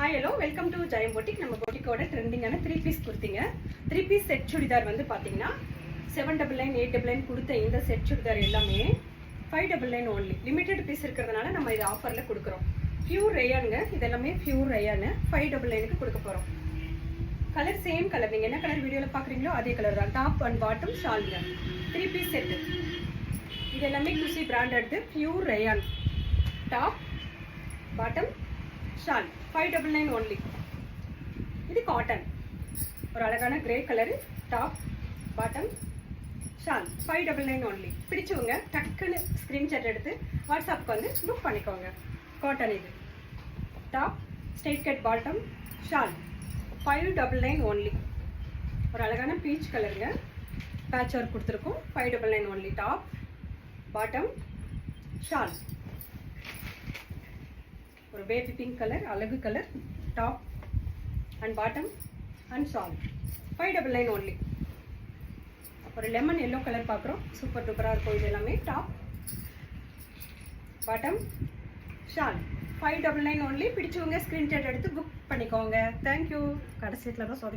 Hi hello welcome to Jayam boutique. நம்ம பொட்டிக்கோட ட்ரெண்டிங்கான 3 piece கொடுத்தீங்க. 3 பீஸ் செட் சுடிதார் வந்து பார்த்தீங்கன்னா 799 899 கொடுத்த இந்த செட் சுடிதார் எல்லாமே 599 ஓன்லி. லிமிடெட் பீஸ் இருக்கிறதுனால நம்ம இது ஆஃபரில் கொடுக்குறோம். பியூர் ரேயானுங்க, இதெல்லாமே பியூர் ரேயானு 599க்கு கொடுக்க போகிறோம். கலர் சேம் கலர், நீங்கள் என்ன கலர் வீடியோவில் பார்க்குறீங்களோ அதே கலர் தான். டாப் அண்ட் பாட்டம் ஷாலுங்க, 3 பீஸ் செட்டு. இது எல்லாமே குசி branded pure rayon. Top bottom shawl 599 only. இது காட்டன், ஒரு அழகான grey colour. Top bottom shawl 599 only. பிடிச்சவங்க டக்குன்னு ஸ்க்ரீன்ஷாட் எடுத்து வாட்ஸ்அப்புக்கு வந்து புக் பண்ணிக்கோங்க. காட்டன் இது. Top straight cut bottom shawl 599 only. ஒரு அழகான பீச் கலருங்க, பேட்ச் ஒர்க் கொடுத்துருக்கோம். 599 ஓன்லி. Top bottom shawl. ஒரு பேபி பிங்க் கலர், அழகு colour. Top and bottom and shawl 599 only. ஒரு லெமன் எல்லோ கலர் பார்க்குறோம், சூப்பர் டூப்பராக இருக்கும். இது எல்லாமே டாப் பாட்டம் ஷால் 599 ஓன்லி. பிடிச்சவங்க ஸ்க்ரீன்ஷாட் எடுத்து புக் பண்ணிக்கோங்க. தேங்க்யூ. கடைசியில் தான்